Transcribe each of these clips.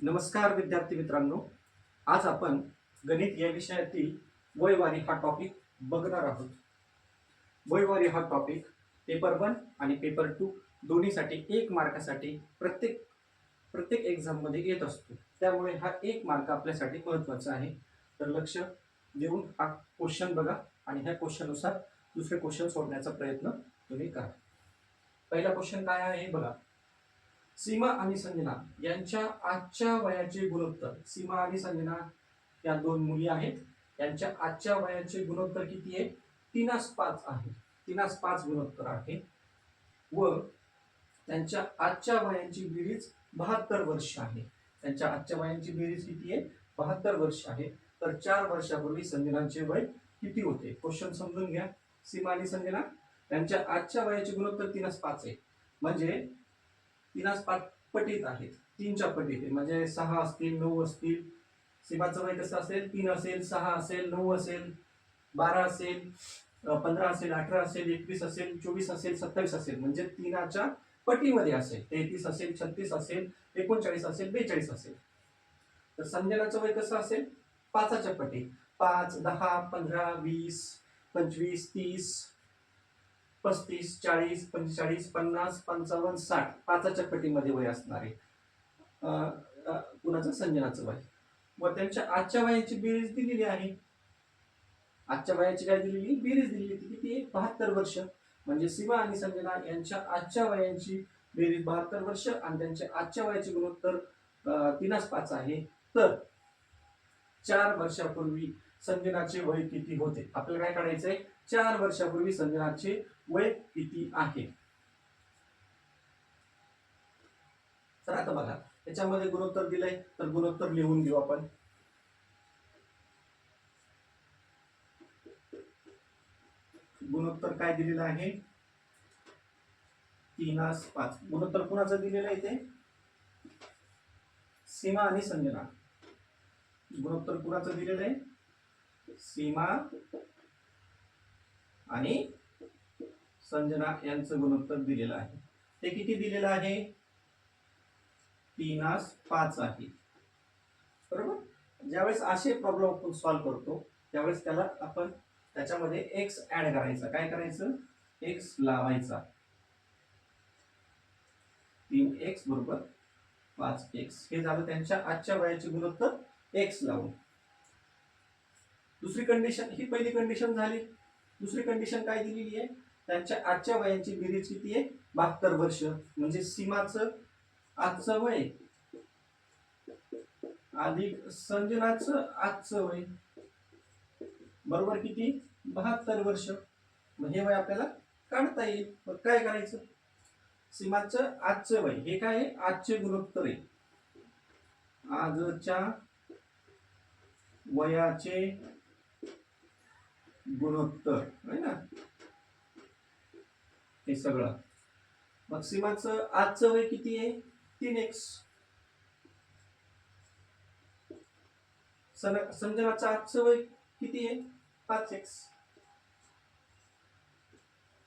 नमस्कार विद्यार्थी मित्रांनो. आज आपण गणित या विषयातील वयवारी हा टॉपिक बघणार आहोत. वयवारी हा टॉपिक पेपर 1 आणि पेपर 2 दोन्हीसाठी 1 मार्कासाठी प्रत्येक प्रत्येक एक्झाममध्ये येत असतो. त्यामुळे हा 1 मार्क आपल्यासाठी महत्त्वाचा आहे. तर लक्ष देऊन हा क्वेश्चन बघा आणि ह्या क्वेश्चननुसार दुसरे क्वेश्चन सोडण्याचा प्रयत्न तुम्ही करा. पहिला क्वेश्चन काय आहे बघा. सीमा आणि संजना यांच्या आजच्या वयाचे गुणोत्तर. सीमा आणि संजना या दोन मुली आहेत. यांच्या आजच्या वयाचे गुणोत्तर किती आहे? 3:5 आहे. 3:5 गुणोत्तर आहे व त्यांच्या आजच्या वयांची बेरीज 72 वर्ष आहे. त्यांच्या आजच्या वयांची बेरीज किती आहे? 72 वर्ष आहे. तर 4 वर्षापूर्वी संजनाचे वय किती होते? क्वेश्चन समजून घ्या. सीमा आणि संजना त्यांच्या आजच्या वयाचे गुणोत्तर 3:5 आहे. म्हणजे 3:5 पटीत आहेत. 3च्या पटीत आहे. म्हणजे 6 असतील, 9 असतील. सीमाचं वय कसं असेल? 3 असेल, 6 असेल, 9 असेल, 12 असेल, 15 असेल, 18 असेल, 21 असेल, 24 असेल, 27 असेल. म्हणजे 3च्या पटीमध्ये असेल. 33 असेल, 36 असेल, 39 असेल, 42 असेल. तर संजनाचं वय कसं असेल? 5च्या पटीत. 5, 10, 15, 20, 25, 30, 35, 40, 45, 50, 55, 60 5च्या पटीमध्ये वय असणार आहे कुणाचं? संजनाचं वय. व त्यांच्या आजच्या वयाची बेरीज दिलेली आहे. आजच्या वयाची काय दिलेली? बेरीज दिलेली. किती आहे? 72 वर्ष. म्हणजे सीमा आणि संजना यांच्या आजच्या वयांची बेरीज 72 वर्ष आणि त्यांच्या आजच्या वयाचे गुणोत्तर 3:5 आहे. तर 4 वर्षापूर्वी संजनाचे वय किती होते? आपल्याला काय काढायचंय? 4 वर्षापूर्वी संजनाचे वय किती आहे? तर आता बघा, याच्यामध्ये गुणोत्तर दिलंय तर गुणोत्तर लिहून घेऊ आपण. गुणोत्तर काय दिलेलं आहे? 3:5. गुणोत्तर कुणाचं दिलेलं आहे ते? सीमा आणि संजना. गुणोत्तर कुणाचं दिलेलं आहे? सीमा आणि संजना यांचं गुणोत्तर दिलेलं आहे. ते किती दिलेलं आहे? 3:5 आहे. बरोबर. ज्यावेळेस असे प्रॉब्लेम आपण सॉल्व्ह करतो त्यावेळेस त्याला आपण त्याच्यामध्ये एक्स ऍड करायचा. काय करायचं? एक्स लावायचा. 3x बरोबर 5x. हे झालं त्यांच्या आजच्या वयाचे गुणोत्तर एक्स लावून. दुसरी कंडिशन, ही पहिली कंडिशन झाली. दुसरी कंडिशन काय दिलेली आहे? त्यांच्या आजच्या वयांची बेरीज किती आहे? 72 वर्ष. म्हणजे सीमाचं आजचं वय अधिक संजनाचं आजचं वय बरोबर किती? 72 वर्ष. मग हे वय आपल्याला काढता येईल. मग काय करायचं? सीमाचं आजचं वय हे काय आहे? आजचे गुणोत्तर आहे. आजच्या वयाचे गुणोत्तर आहे ना, हे सगळं. मग सीमाचं आजचं वय किती आहे? 3x. संजनाचं आजचं वय किती आहे? 5x.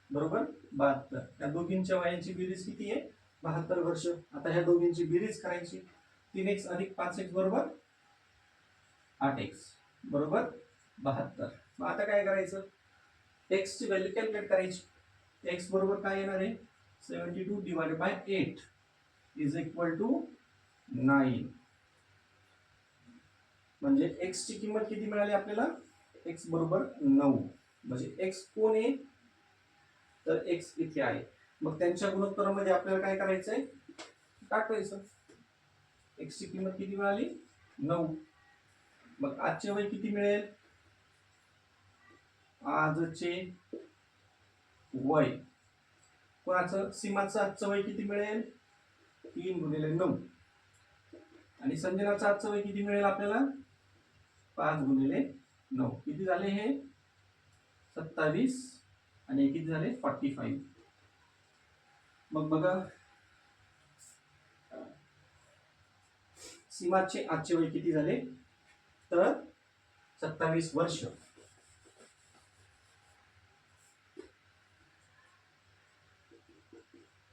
बरोबर 72. या दोघींच्या वयांची बेरीज किती आहे? 72 वर्ष. आता ह्या दोघींची बेरीज करायची. 3x अधिक 5x बरोबर 8x बरोबर 72. मग आता काय करायचं? x ची व्हॅल्यू कॅल्क्युलेट करायची. x बरोबर काय येणार आहे? 72 divided by 8 is equal to 9. म्हणजे x ची किंमत किती मिळाली आपल्याला? x बरोबर 9. म्हणजे x कोण आहे? तर x इथे आहे. मग त्यांच्या गुणोत्तरामध्ये आपल्याला काय करायचंय? टाकायचं. x ची किंमत किती मिळाली? 9. मग आजचे वय किती मिळेल? आजचे वय कोणाचं? सीमाचं आजचं वय किती मिळेल? 3 गुणिले 9. आणि संजनाचं आजचं वय किती मिळेल आपल्याला? 5 गुणिले 9. किती झाले हे? 27 आणि किती झाले? 45. मग बघा, सीमाचे आजचे वय किती झाले? तर 27 वर्ष.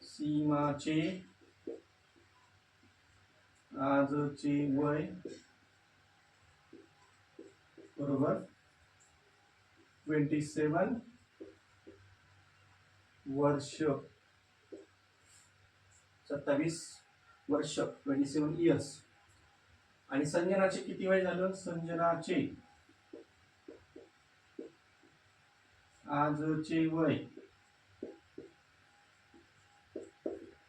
सीमाचे आजचे वय बरोबर 27 वर्ष, 27 वर्ष 27 इयर्स. आणि संजनाचे किती वय झालं? संजनाचे आजचे वय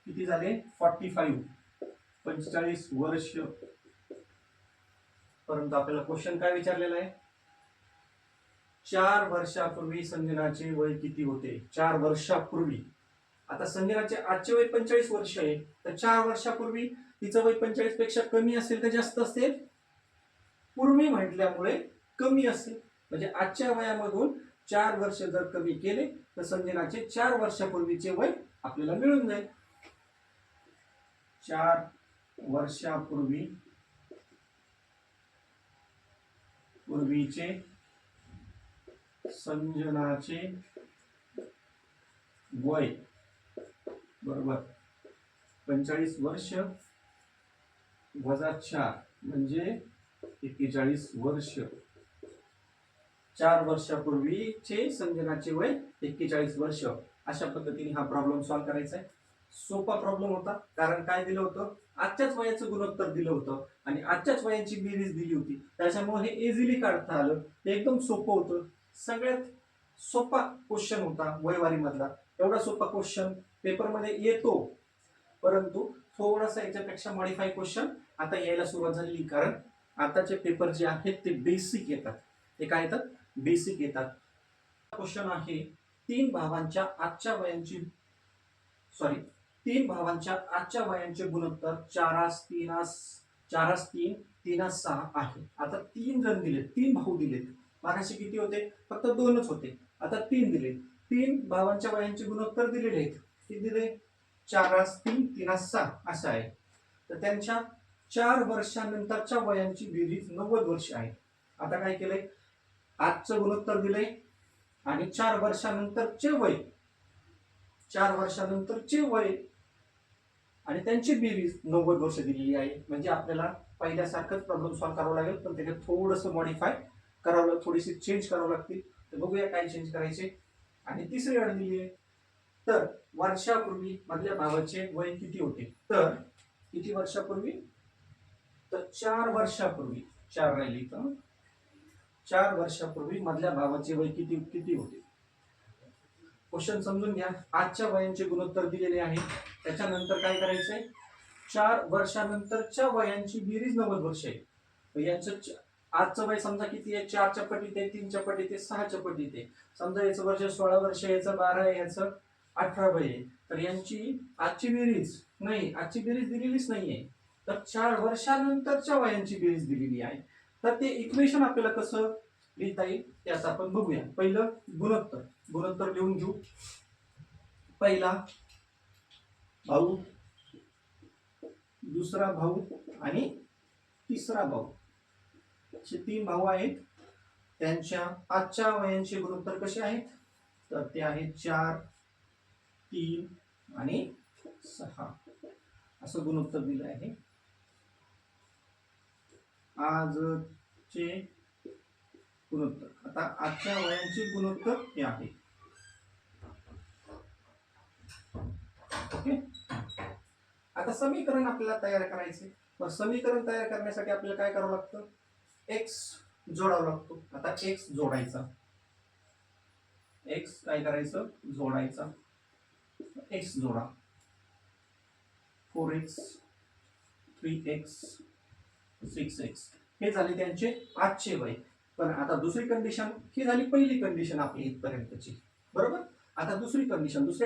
किती झाले? 45 45 वर्ष. परंतु आपल्याला क्वेश्चन काय विचारलेला आहे? 4 वर्षापूर्वी संजनाचे वय किती होते? 4 वर्षापूर्वी. आता संजनाचे आजचे वय 45 वर्ष आहे, तर 4 वर्षापूर्वी तिचं वय 45 पेक्षा कमी असेल का जास्त असेल? पूर्वी म्हटल्यामुळे कमी असेल, म्हणजे आजच्या वयामधून 4 वर्ष जर कमी केले तर संजनाचे 4 वर्षापूर्वीचे वय आपल्याला मिळून जाईल. 4 वर्षापूर्वी पूर्वीचे संजनाचे वय बरोबर 45 वर्ष वजा 4 म्हणजे 41 वर्ष. 4 वर्षापूर्वीचे संजनाचे वय 41 वर्ष. अशा पद्धतीने हा प्रॉब्लेम सॉल्व्ह करायचा आहे. सोपा प्रॉब्लेम होता, कारण काय दिलं होतं? आजच्याच वयाचं गुणोत्तर दिलं होतं आणि आजच्याच वयाची बेरीज दिली होती, त्याच्यामुळे हे इझिली काढता आलं. ते एकदम सोपं होतं. सगळ्यात सोपा क्वेश्चन होता वयवारी मधला. एवढा सोपा क्वेश्चन पेपरमध्ये येतो, परंतु थोडासा याच्यापेक्षा मॉडिफाय क्वेश्चन आता यायला सुरुवात झालेली, कारण आताचे पेपर जे आहेत ते बेसिक येतात. ते काय येतात? बेसिक येतात. क्वेश्चन आहे तीन भावांच्या आजच्या वयांचे गुणोत्तर 4:3 3:6 आहे. आता 3 जण दिलेत, 3 भाऊ दिलेत. मागाशी किती होते? फक्त 2च होते, आता 3 दिले. 3 भावांच्या वयांचे गुणोत्तर दिलेले आहेत. किती दिले? 4:3 3:6 असं आहे. तर त्यांच्या 4 वर्षानंतरच्या वयांची बेरीज 90 वर्ष आहे. आता काय केलंय? आजचं गुणोत्तर दिलंय आणि 4 वर्षानंतरचे वय आणि त्यांची बेरीज 90 वर्ष दिलेली आहे. म्हणजे आपल्याला पहिल्यासारखंच प्रॉब्लेम सॉल्व्ह करावं लागेल, पण त्याच्यात थोडंसं मॉडिफाय करावं लागेल, थोडीशी चेंज करावं लागतील. तर बघूया काय चेंज करायचे. आणि तिसरी अट दिली आहे, तर वर्षापूर्वी मधल्या भावाचे वय किती होते? तर किती वर्षापूर्वी? तर 4 वर्षापूर्वी. 4 राहिली तर 4 वर्षापूर्वी मधल्या भावाचे वय किती होते? क्वेश्चन समजून घ्या. आजच्या वयांचे गुणोत्तर दिलेले आहे, त्याच्यानंतर काय करायचंय? 4 वर्षानंतरच्या वयांची बेरीज 90 वर्ष आहे. यांचं आजचं वय समजा किती आहे? 4च्या पटीत आहे, 3च्या पटीत आहे, 6च्या पटीत आहे. समजा याचं वर्ष 16 वर्ष, याचं 12 आहे, याचं 18 वय आहे. तर यांची आजची बेरीज दिलेलीच नाहीये. तर 4 वर्षानंतरच्या वयांची बेरीज दिलेली आहे. तर ते इक्वेशन आपल्याला कसं लिहिता येईल ते आता आपण बघूया. पहिलं गुणोत्तर लिहून घेऊ. पहिला भाऊ, दुसरा भाऊ आणि तिसरा भाऊ, असे 3 भाऊ आहेत. त्यांच्या आजच्या वयांचे गुणोत्तर कसे आहेत? तर ते आहेत 4 3 आणि 6 असं गुणोत्तर दिलं आहे. आजचे गुणोत्तर, आता आजच्या वयांचे गुणोत्तर हे आहे. ओके. आता समीकरण आपल्याला तयार करायचे. मग समीकरण तयार करण्यासाठी आपल्याला काय करावं लागतं? x जोडावा लागतो. आता x जोडायचा. x काय करायचं? जोडायचा. x जोडा. 4x 3x 6x हे झाले त्यांचे आजचे वय. पण आता दुसरी कंडिशन, ही झाली पहिली कंडिशन आपली इथपर्यंतची, बरोबर. आता दुसऱ्या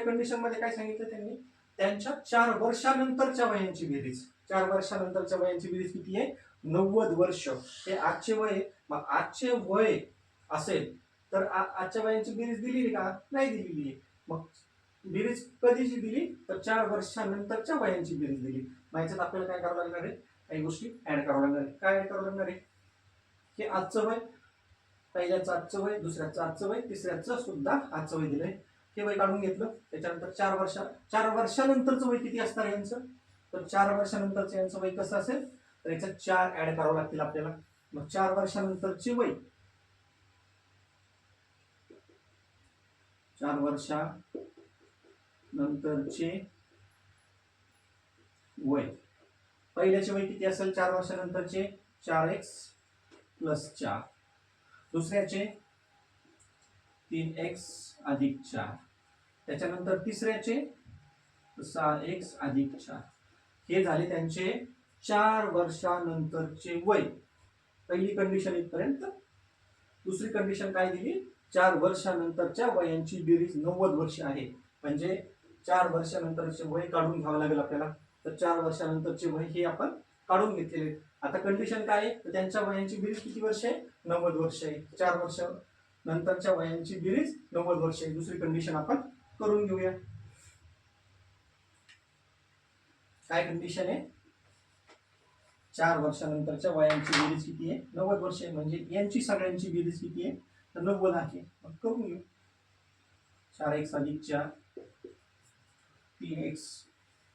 कंडिशन मध्ये काय सांगितलं त्यांनी? त्यांच्या 4 वर्षानंतरच्या वयांची बेरीज. 4 वर्षानंतरच्या वयांची बेरीज किती आहे? 90 वर्ष. हे आजचे वय. मग आजचे वय असेल तर आजच्या वयांची बेरीज दिलेली का? नाही दिलेली आहे. मग बेरीज कधीची दिली? तर 4 वर्षानंतरच्या वयांची बेरीज दिली. मग याच्यात आपल्याला काय करावं लागणार आहे? काही गोष्टी ऍड करावं लागणार आहे. काय ऍड करावं लागणार आहे? हे आजचं वय, पहिल्याचं आजचं वय, दुसऱ्याचं आजचं वय, तिसऱ्याचं सुद्धा आजचं वय दिलंय. हे वय काढून घेतलं. त्याच्यानंतर 4 वर्षानंतरचं वय किती असणार यांचं? तर 4 वर्षानंतरचं यांचं वय कसं असेल, तर याच्यात 4 ऍड करावं लागतील आपल्याला. मग 4 वर्षानंतरचे वय, 4 वर्षानंतरचे वय, पहिल्याचे वय किती असेल 4 वर्षानंतरचे, 4x + 4. दुसऱ्याचे 3x + 4. त्याच्यानंतर तिसऱ्याचे 6x + 4. हे झाले त्यांचे 4 वर्षानंतरचे वय. पहिली कंडिशन इथपर्यंत. दुसरी कंडिशन काय दिली, 4 वर्षानंतरच्या वयांची बेरीज 90 वर्ष आहे. म्हणजे 4 वर्षानंतरचे वय काढून घ्यावं लागेल आपल्याला. तर 4 वर्षानंतरचे वय हे आपण काढून घेतलेले. आता कंडिशन काय आहे, तर त्यांच्या वयांची बेरीज किती वर्ष आहे, 90 वर्ष आहे. 4 वर्ष नंतरच्या वयांची बेरीज 90 वर्ष आहे. दुसरी कंडिशन आपण करून घेऊया. काय कंडिशन आहे, 4 वर्षानंतरच्या वयांची बेरीज किती आहे, 90 वर्ष आहे. म्हणजे यांची सगळ्यांची बेरीज किती आहे, तर 90 आहे. मग करून घेऊ. 4x + 4, 3x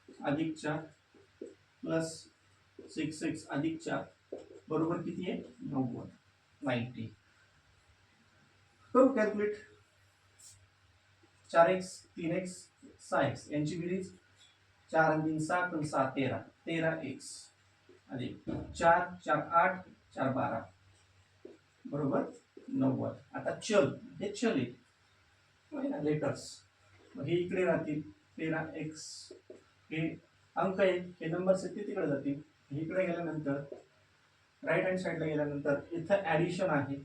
+ 4 प्लस 6x + 4 बरोबर किती आहे, 90. करू कॅल्क्युलेट. 4x 3x 6x यांची बेरीज 4 आणि 3 7 आणि 6 13, 13x अधिक 4 4 8 4 12 बरोबर 90. आता चल, हे चल आहे लेटर्स, हे इकडे राहतील. 13x हे अंक आहे, हे नंबर्स आहेत ते तिकडे जातील. इकडे गेल्यानंतर राईट हँड साईडला गेल्यानंतर इथं ऍडिशन आहे,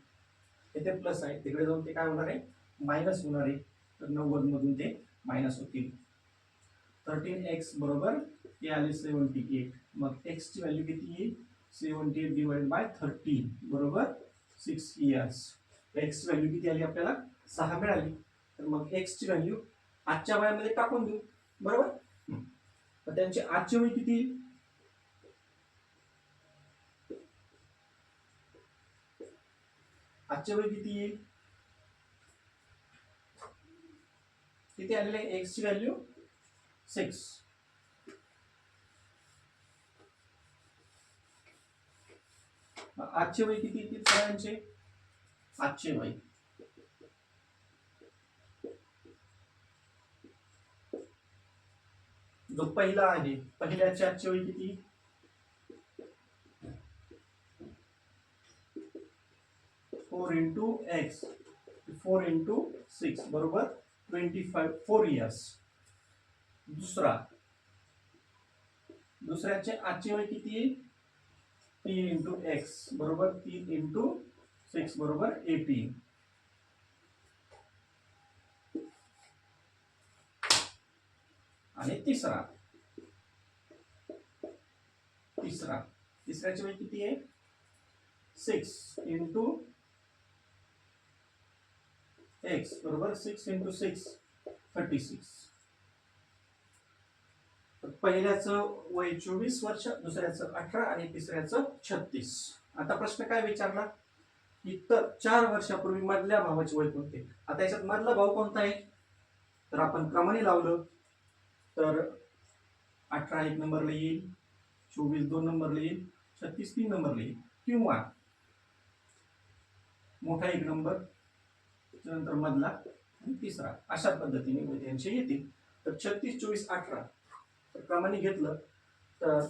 इथे प्लस आहे, तिकडे जाऊन ते काय होणार आहे, मायनस होणार आहे. तर 90 मधून ते मायनस होतील. 13x बरोबर हे आले 78. मग x ची व्हॅल्यू किती येईल, 78 / 13 बरोबर 6 इयर्स. x ची व्हॅल्यू किती आली आपल्याला, 6 मिळाली. तर मग x ची व्हॅल्यू आजच्या वयामध्ये टाकून देऊ, बरोबर. तर त्यांचे आजचे वय किती येईल, आजचे वय किती येईल, किती आलेले, x ची व्हॅल्यू 6. आजचे वय किती येतील सगळ्यांचे, आजचे वय जो पहिला आहे, पहिल्याचे आजचे वय किती, 4 × x 4 × 6 बरोबर 4 इयर्स. दुसऱ्याचे आजचे वय किती आहे, 3 × x बरोबर 3 × 6 बरोबर 18. आणि तिसऱ्याचे वय किती आहे, 6 × x बरोबर 6 × 6 36. पहिल्याचं वय 24 वर्ष, दुसऱ्याचं 18 आणि तिसऱ्याचं 36. आता प्रश्न काय विचारला, इतर 4 वर्षापूर्वी मधल्या भावाचे वय कोणते. आता याच्यात मधला भाव कोणता आहे, तर आपण क्रमाने लावलं तर 18 1 नंबरला येईल, 24 2 नंबरला येईल, 36 3 नंबरला येईल. किंवा मोठा 1 नंबर, नंतर मधला आणि तिसरा, अशा पद्धतीने त्यांचे येतील. तर 36 24 18 तर क्रमाने घेतलं तर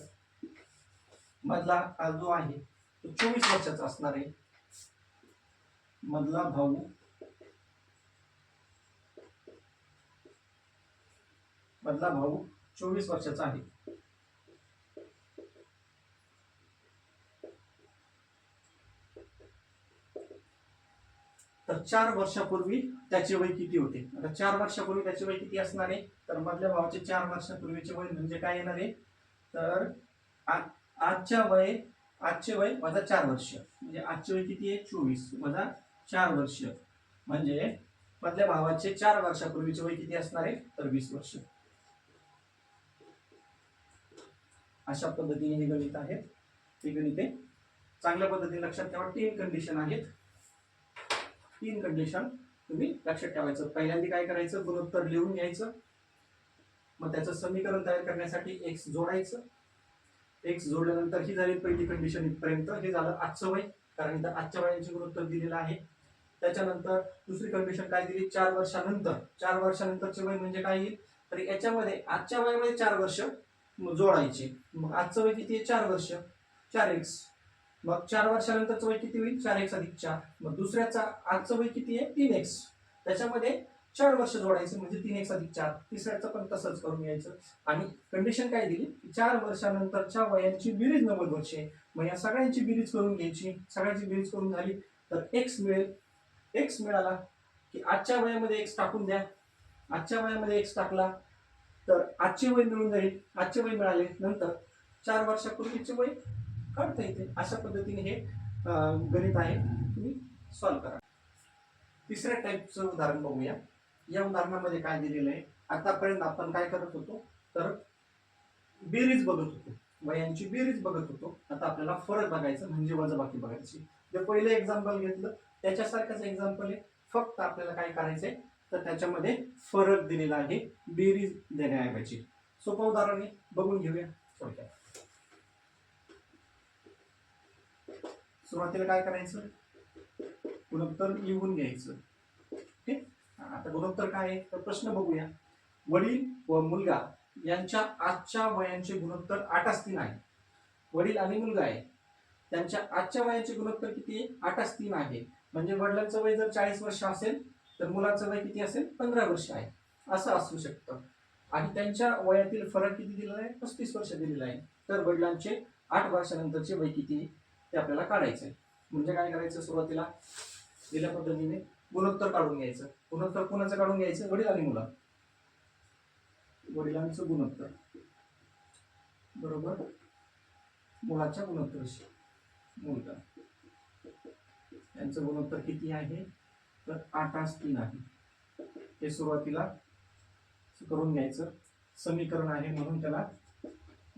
मधला हा जो आहे तो 24 वर्षाचा असणार आहे. मधला भाऊ 24 वर्षाचा आहे. तर 4 वर्षापूर्वी त्याचे वय किती होते. आता 4 वर्षापूर्वी त्याचे वय किती असणार आहे, तर मधल्या भावाचे 4 वर्षापूर्वीचे वय म्हणजे काय येणार आहे, तर आजचे वय वजा 4 वर्ष, म्हणजे आजचे वय किती आहे, 24 वजा 4 वर्ष, म्हणजे मधल्या भावाचे 4 वर्षापूर्वीचे वय किती असणार आहे, तर 20 वर्ष. अशा पद्धतीने हे गणित आहेत. हे गणिते चांगल्या पद्धतीने लक्षात ठेवा. 3 कंडिशन आहेत. 3 कंडिशन तुम्ही लक्षात ठेवायचं. पहिल्यांदा काय करायचं, गुणोत्तर लिहून घ्यायचं. मग त्याचं समीकरण तयार करण्यासाठी एक्स जोडायचं. एक्स जोडल्यानंतर ही झाली पहिली कंडिशन इथपर्यंत. हे झालं आजचं वय, कारण इथं आजच्या वयाचे गुणोत्तर दिलेलं आहे. त्याच्यानंतर दुसरी कंडिशन काय दिली, 4 वर्षानंतर. 4 वर्षानंतरचे वय म्हणजे काय येईल, तर याच्यामध्ये आजच्या वयामध्ये 4 वर्ष जोडायचे. मग आजचं वय किती आहे, 4 वर्ष, 4x. मग 4 वर्षानंतरचं वय किती होईल, 4x अधिक 4. मग दुसऱ्याचा आजचं वय किती आहे, 3x. त्याच्यामध्ये 4 वर्ष जोडायचं म्हणजे 3x अधिक 4. तिसऱ्याचं पण तसंच करून घ्यायचं. आणि कंडिशन काय दिली, 4 वर्षानंतरच्या वयांची बेरीज 90 वर्षे. मग या सगळ्यांची बेरीज करून घ्यायची. सगळ्यांची बेरीज करून झाली तर x मिळेल. एक्स मिळाला की आजच्या वयामध्ये एक्स टाकून द्या. आजच्या वयामध्ये एक्स टाकला तर आजचे वय मिळून जाईल. आजचे वय मिळाले नंतर 4 वर्षापूर्वीचे वय काढता येते. अशा पद्धतीने हे गणित आहे, तुम्ही सॉल्व्ह करा. तिसऱ्या टाईपचं उदाहरण बघूया. या उदाहरणामध्ये काय दिलेलं आहे, आतापर्यंत आपण काय करत होतो, तर बेरीज बघत होतो, वयांची बेरीज बघत होतो. आता आपल्याला फरक बघायचं म्हणजे वजाबाकी बघायची. जे पहिलं एक्झाम्पल घेतलं त्याच्यासारखंच एक्झाम्पल आहे, फक्त आपल्याला काय करायचंय तर त्याच्यामध्ये फरक दिलेला आहे बेरीज देण्याऐवजी. सोपं उदाहरण आहे, बघून घेऊया थोडक्यात. सुरुवातीला काय करायचं, गुणोत्तर लिहून घ्यायचं. ठीक, आता गुणोत्तर काय आहे तर प्रश्न बघूया. वडील व मुलगा यांच्या आजच्या वयांचे गुणोत्तर 8:3 आहे. वडील आणि मुलगा आहे, त्यांच्या आजच्या वयाचे गुणोत्तर किती आहे, 8:3 आहे. म्हणजे वडिलांचं वय जर 40 वर्ष असेल तर मुलाचं वय किती असेल, 15 वर्ष आहे, असं असू शकतं. आणि त्यांच्या वयातील फरक किती दिलेला आहे, 35 वर्ष दिलेला आहे. तर वडिलांचे 8 वर्षानंतरचे वय किती ते आपल्याला काढायचं आहे. म्हणजे काय करायचं, सुरुवातीला दिल्या पद्धतीने गुणोत्तर काढून घ्यायचं. गुणोत्तर कोणाचं काढून घ्यायचं, वडील आणि मुला. वडिलांचं गुणोत्तर बरोबर मुलाच्या गुणोत्तराशी. मुलगा यांचं गुणोत्तर किती आहे तर 8:3 आहे. हे सुरुवातीला करून घ्यायचं. समीकरण आहे म्हणून त्याला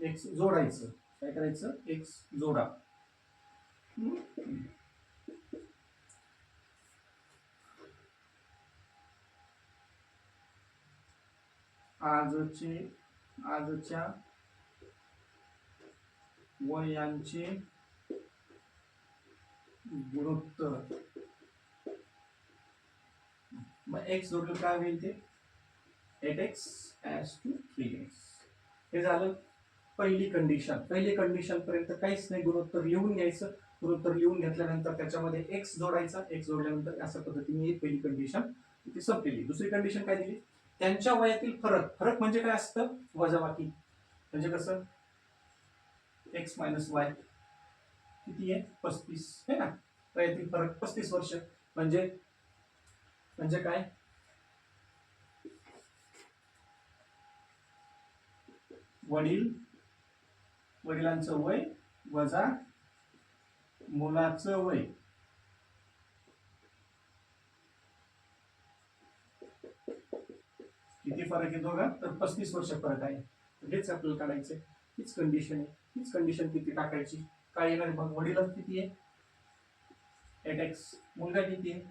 x जोडायचं. काय करायचं, x जोडा. आजच्या वयांचे गुणोत्तर. मग x जोडलं काय होईल ते 8x as to 3x. हे झालं पहिली कंडिशन. पहिली कंडिशन पर्यंत काहीच नाही, गुणोत्तर लिहून घ्यायचं. गुणोत्तर लिहून घेतल्यानंतर त्याच्यामध्ये x जोडायचा. x जोडल्यानंतर अशा पद्धतीने पहिली कंडिशन ती संपलेली. दुसरी कंडिशन काय दिली, त्यांच्या वयातील फरक. फरक म्हणजे काय असतं, वजाबाकी. म्हणजे कसं, x मायनस वाय किती आहे, 35 है ना. वयातील फरक 35 वर्ष. म्हणजे काय, वडिलांचं वय वजा मुलाचं वय. किती फरक येतो का, तर 35 वर्ष फरक आहे. हेच आपल्याला काढायचंय. हीच कंडिशन आहे. हीच कंडिशन किती टाकायची, काय येणार मग, वडिलांचं किती आहे 8x, मुलगा किती आहे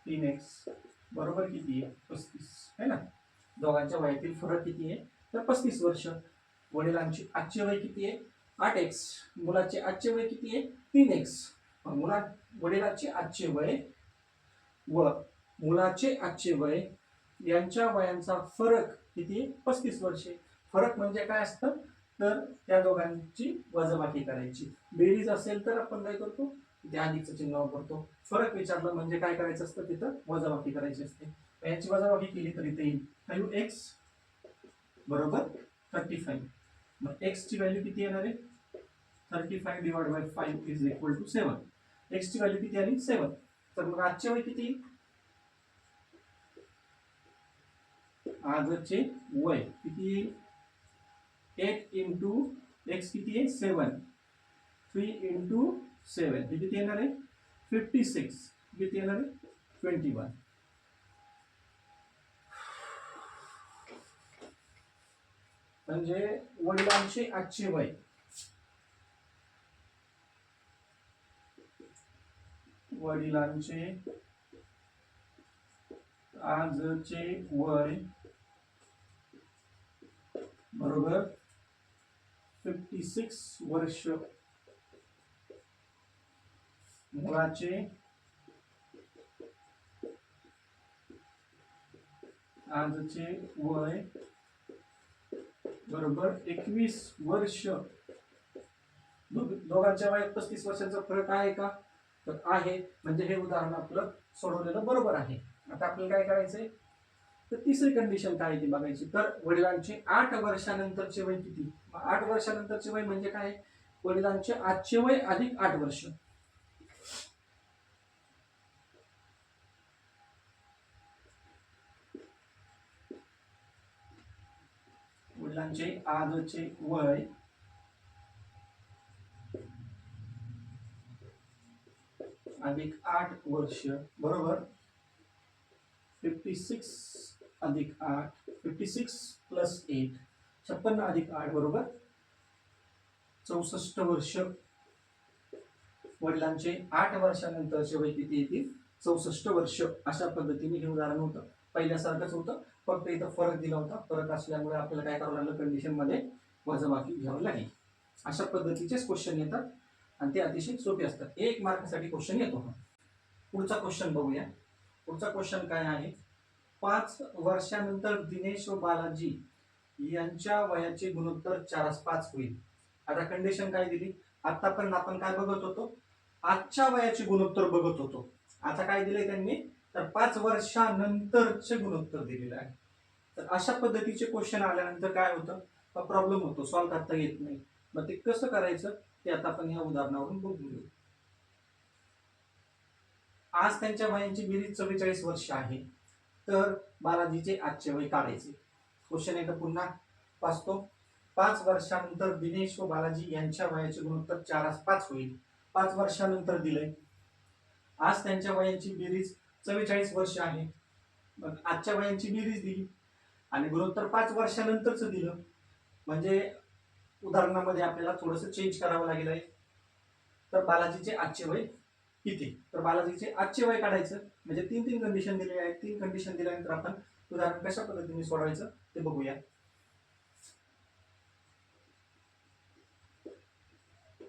3x, बरोबर किती आहे 35 है ना. दोघांच्या वयातील फरक किती आहे तर 35 वर्ष. वडिलांची आजचे वय किती आहे 8x, मुलाचे आजचे वय किती आहे 3x. वडिलांचे आजचे वय व मुलाचे आजचे वय यांच्या वयांचा फरक किती, 35 वर्षे. फरक म्हणजे काय असतं, तर त्या दोघांची वजाबाकी करायची. बेरीज असेल तर आपण काय करतो, त्या अधिकचं चिन्ह वापरतो. फरक विचारलं म्हणजे काय करायचं असतं, तिथं वजाबाकी करायची असते. याची वजाबाकी केली तर इथे येईल 5x बरोबर 35. मग x ची व्हॅल्यू किती येणार आहे, 35 divide by 5 is equal to 7. x ची व्हॅल्यू किती आली 7. तर मग आजचे वय किती, आजचे वय किती, 8 इंटू x किती आहे 7, 3 इंटू 7 हे किती येणार आहे 56. किती येणार आहे 21. म्हणजे वडिलांचे आजचे वय, वडिलांचे आजचे वय बरोबर 56 वर्ष मुलाचे आजचे वय बरोबर 21 वर्ष. दोघांच्या वयात 35 वर्षाचा फरक आहे का? तर आहे, म्हणजे हे उदाहरण आपलं सोडवलेलं बरोबर आहे. आता आपल्याला काय करायचंय, तर तिसरी कंडिशन काय आहे ती बघायची. तर वडिलांचे 8 वर्षानंतरचे वय किती? 8 वर्षानंतरचे वय म्हणजे काय? वडिलांचे आजचे वय अधिक 8 वर्ष. वडिलांचे आजचे वय अधिक 8 वर्ष बरोबर 56 अधिक 8, 56 प्लस 8, 56 अधिक 8 बरोबर 64 वर्ष. वडिलांचे 8 वर्षानंतरचे वय किती येतील? 64 वर्ष. अशा पद्धतीने हे उदाहरण होतं. पहिल्यासारखंच होतं, फक्त इथं फरक दिला होता. फरक असल्यामुळे आपल्याला काय करावं लागलं, कंडिशन मध्ये वजाबाकी घ्यावं लागेल. अशा पद्धतीचेच क्वेश्चन येतात आणि ते अतिशय सोपे असतात. 1 मार्कासाठी क्वेश्चन येतो. पुढचा क्वेश्चन बघूया. पुढचा क्वेश्चन काय आहे, 5 वर्षानंतर दिनेश व बालाजी यांच्या वयाचे गुणोत्तर 4:5 होईल. आता कंडिशन काय दिली? आतापर्यंत आपण काय बघत होतो, आजच्या वयाचे गुणोत्तर बघत होतो. आता काय दिले त्यांनी, तर 5 वर्षानंतरचे गुणोत्तर दिलेले आहे. तर अशा पद्धतीचे क्वेश्चन आल्यानंतर काय होतं, प्रॉब्लेम होतो, सॉल्व्ह करता येत नाही. मग ते कसं करायचं ते आता आपण या उदाहरणावरून बघून घेऊ. आज त्यांच्या वयाची बेरीज 44 वर्ष आहे, तर बालाजीचे आजचे वय काढायचे. क्वेश्चन एकदा पुन्हा वाचतो. 5 वर्षानंतर दिनेश व बालाजी यांच्या वयाचे गुणोत्तर 4:5 होईल. 5 वर्षानंतर दिलंय. आज त्यांच्या वयाची बेरीज 44 वर्ष आहे. मग आजच्या वयांची बेरीज दिली आणि गुणोत्तर 5 वर्षानंतरच दिलं, म्हणजे उदाहरणामध्ये आपल्याला थोडंसं चेंज करावं लागेल आहे. तर बालाजीचे आजचे वय किती? तर बालाजीचे आजचे वय काढायचं, म्हणजे 3 कंडिशन दिलेली आहेत. 3 कंडिशन दिल्यानंतर आपण उदाहरण कशा पद्धतीने सोडवायचं ते बघूया.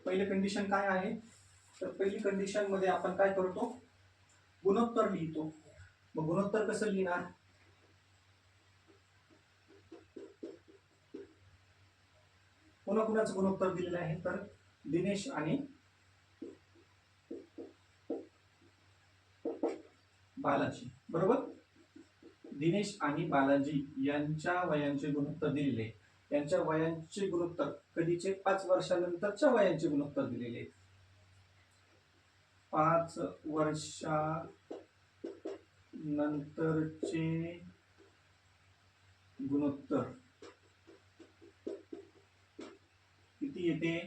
पहिली कंडिशन काय आहे, तर पहिली कंडिशन मध्ये आपण काय करतो, गुणोत्तर लिहितो. मग गुणोत्तर कसं लिहिणार, पुन्हा कुणाचं गुणोत्तर दिलेलं आहे, तर दिनेश आणि बालाजी बरोबर. दिनेश आणि बालाजी यांच्या वयांचे गुणोत्तर दिलेले. त्यांच्या वयांचे गुणोत्तर कधीचे, 5 वर्षानंतरच्या वयांचे गुणोत्तर दिलेले आहेत. 5 वर्षानंतरचे गुणोत्तर किती येते,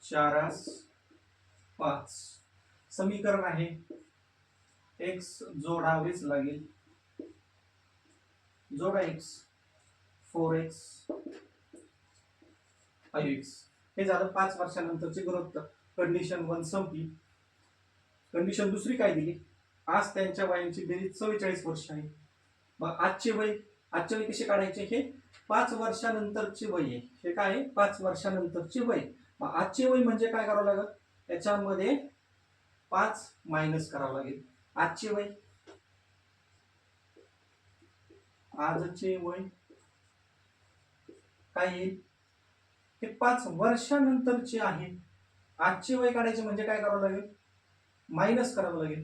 4:5. समीकरण आहे, x जोडावेच लागेल. जोडा x, 4x 5x. हे झालं 5 वर्षानंतरचे गुणोत्तर. कंडिशन 1 संपली. कंडिशन दुसरी काय दिली, आज त्यांच्या वयांची बेरीज 44 वर्ष आहे. मग आजचे वय कसे काढायचे, हे 5 वर्षानंतरचे वय आहे. हे काय आहे, 5 वर्षानंतरचे वय. मग आजचे वय म्हणजे काय करावं लागेल, त्याच्यामध्ये 5 मायनस करावं लागेल. आजचे वय, आजचे वय काय येईल, हे 5 वर्षानंतरचे आहे. आजचे वय काढायचे म्हणजे काय करावं लागेल, मायनस करावं लागेल.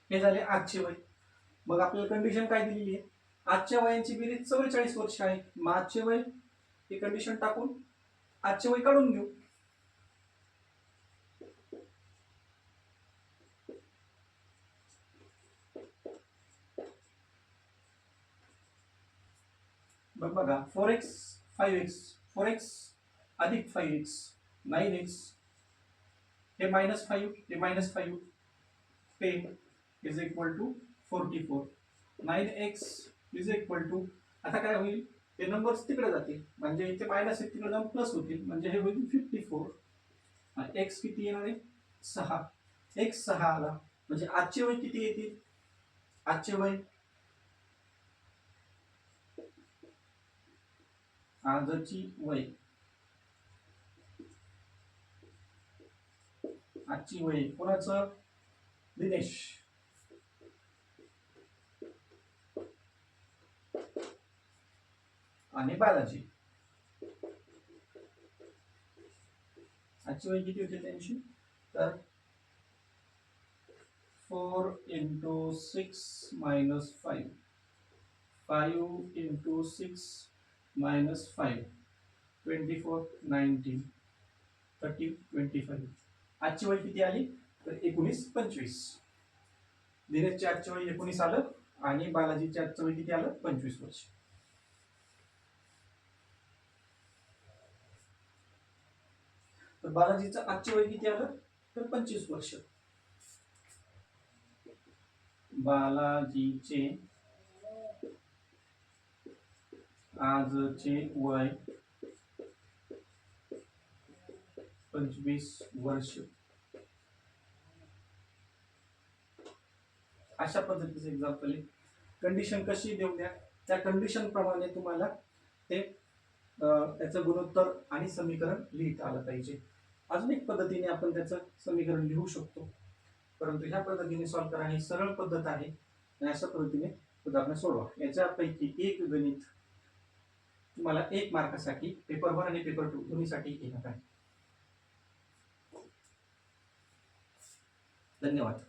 हे झाले आजचे वय. मग आपल्याला कंडिशन काय दिलेली आहे, आजच्या वयांची बेरीज 44 वर्ष आहे. मग आजचे वय, ही कंडिशन टाकून आजचे वय काढून घेऊ. बघा 4x 5x, 4x अधिक 5x 9x, हे -5, हे -5, 10 is equal to 44. 9x is equal to, आता काय होईल, ते नंबर्स तिकडे जातील, म्हणजे इथे मायनस तिकडे जाऊन प्लस होतील, म्हणजे हे होईल 54. x किती येणार आहे, 6. x 6 आला, म्हणजे आजचे वय किती येतील? आजचे वय, आजची वय, आजची वय कोणाचं? दिनेश. आणि बालाजी. आजची वय किती होते त्यांची? तर 4 × 6 - 5, 5 × 6 - 5, 24, 19, 30, 25. आजची वय किती आली? तर 19, 25. धीरजचे आजचे वय 19 आलं आणि बालाजीचे आजचं वय किती आलं? 25 वर्ष. तर बालाजीचं आजचे वय किती आलं? तर 25 वर्ष. बालाजीचे आजचे वय 25 वर्ष. अशा पद्धतीचे एक्झाम्पल आहे. कंडिशन कशी देऊ द्या, त्या कंडिशन प्रमाणे तुम्हाला ते त्याचं गुणोत्तर आणि समीकरण लिहिता आलं पाहिजे. अजून एक पद्धतीने आपण त्याचं समीकरण लिहू शकतो, परंतु ह्या पद्धतीने सॉल्व्ह करा ही सरळ पद्धत आहे आणि अशा पद्धतीने उदाहरण सोडवा. याच्यापैकी एक गणित तुम्हाला 1 मार्कासाठी पेपर 1 आणि पेपर 2 दोन्हीसाठी येणार आहे. धन्यवाद.